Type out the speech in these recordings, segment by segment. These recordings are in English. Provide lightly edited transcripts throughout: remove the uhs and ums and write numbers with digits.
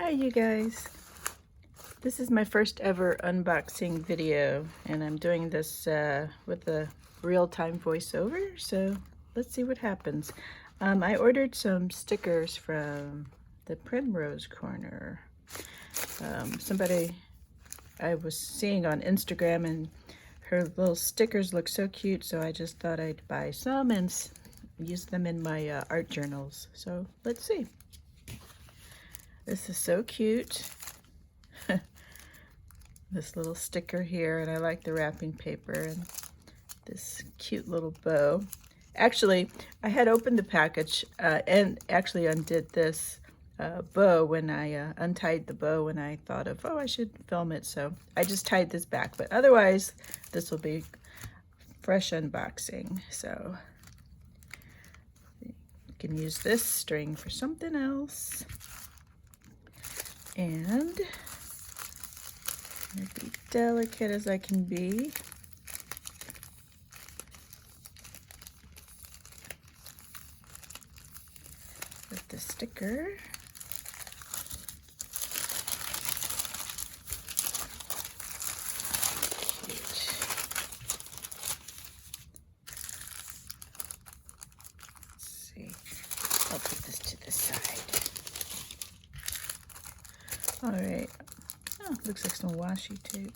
Hi you guys. This is my first ever unboxing video and I'm doing this with a real-time voiceover, so let's see what happens. I ordered some stickers from the Primrose Corner. Somebody I was seeing on Instagram, and her little stickers look so cute, so I just thought I'd buy some and use them in my art journals. So let's see. This is so cute. This little sticker here, and I like the wrapping paper and this cute little bow. Actually, I had opened the package and actually undid this bow when I untied the bow when I thought of, oh, I should film it. So I just tied this back, but otherwise this will be fresh unboxing. So you can use this string for something else. And be delicate as I can be. With the sticker. Cute. Let's see. I'll put this to the side. All right. Oh, looks like some washi tape.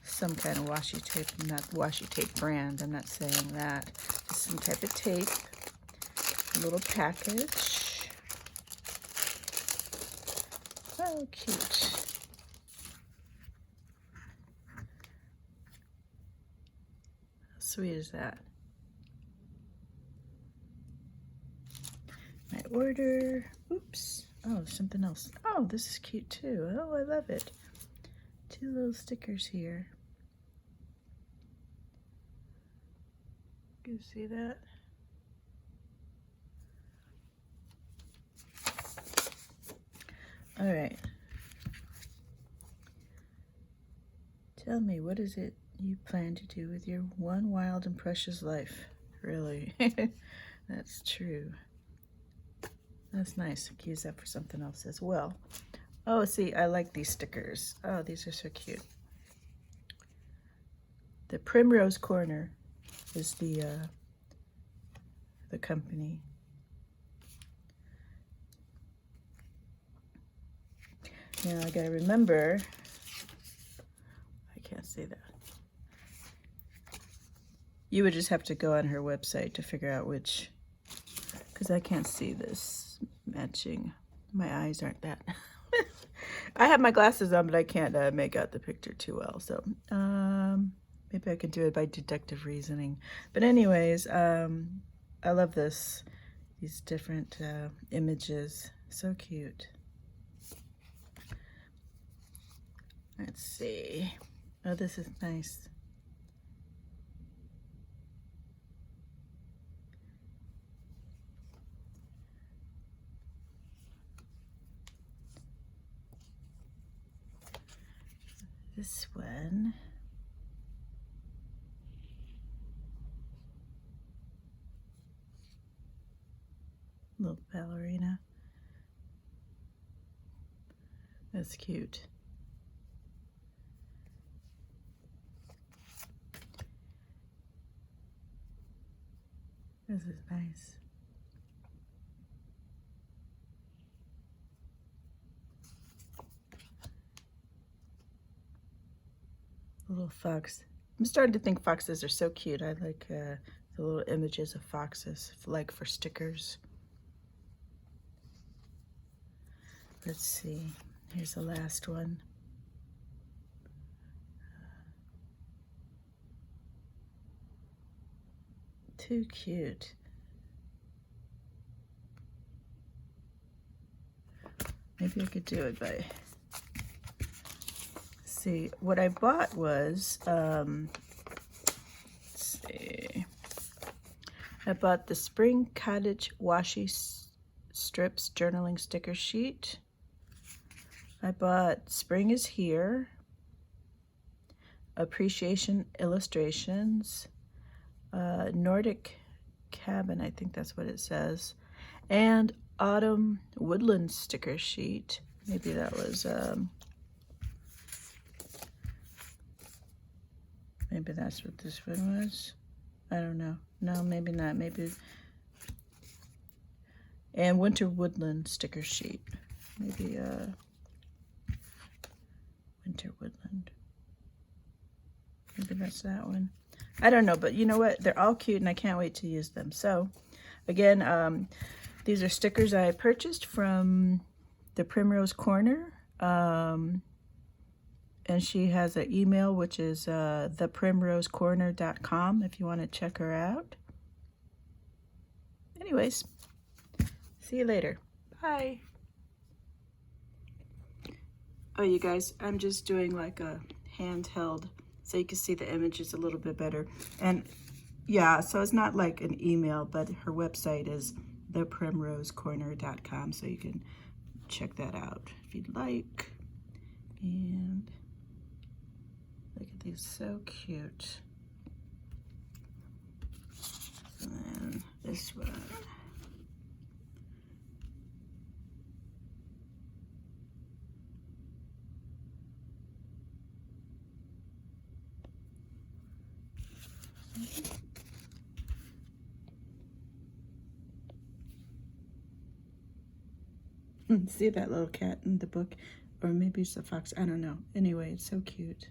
Some kind of washi tape, not washi tape brand, I'm not saying that. Just some type of tape. A little package. Oh, cute. How sweet is that? My order. Oops. Oh, something else. Oh, this is cute too. Oh, I love it. Two little stickers here. You can see that? All right. Tell me, what is it you plan to do with your one wild and precious life? Really? That's true. That's nice. I can use that for something else as well. Oh, see, I like these stickers. Oh, these are so cute. The Primrose Corner is the company. Now I gotta remember, I can't say that. You would just have to go on her website to figure out which, because I can't see this matching. My eyes aren't that. I have my glasses on, but I can't make out the picture too well. So maybe I can do it by deductive reasoning. But anyways, I love this. These different images. So cute. Let's see. Oh, this is nice. This one. Little ballerina. That's cute. This is nice. Little fox. I'm starting to think foxes are so cute. I like the little images of foxes, like for stickers. Let's see. Here's the last one. Too cute. Maybe I could do it by... See, what I bought was, let's see. I bought the Spring Cottage Washi Strips Journaling Sticker Sheet. I bought Spring is Here, Appreciation Illustrations, Nordic Cabin, I think that's what it says, And Autumn Woodland sticker sheet. Maybe that was, maybe that's what this one was. I don't know. No, maybe not. Maybe. And Winter Woodland sticker sheet. Maybe, Winter Woodland. Maybe that's that one. I don't know, but you know what? They're all cute and I can't wait to use them. So, again, these are stickers I purchased from the Primrose Corner. And she has an email, which is theprimrosecorner.com if you want to check her out. Anyways, see you later. Bye. Oh, you guys, I'm just doing like a handheld so you can see the images a little bit better. And yeah, so it's not like an email, but her website is theprimrosecorner.com, so you can check that out if you'd like. And look at these, so cute. And then this one. See that little cat in the book? Or maybe it's a fox, I don't know. Anyway, it's so cute.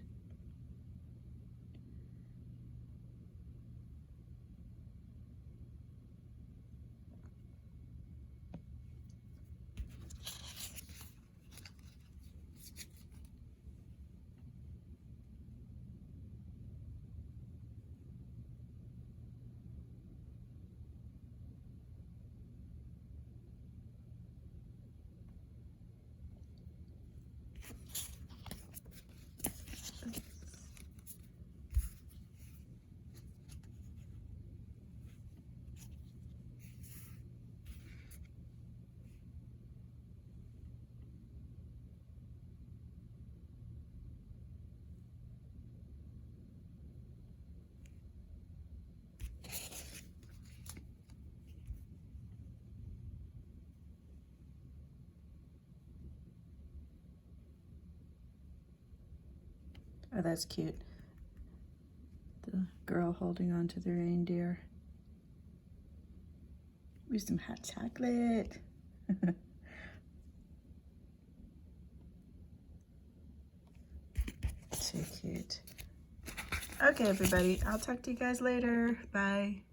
Oh, that's cute. The girl holding on to the reindeer. With some hot chocolate. So cute. Okay, everybody. I'll talk to you guys later. Bye.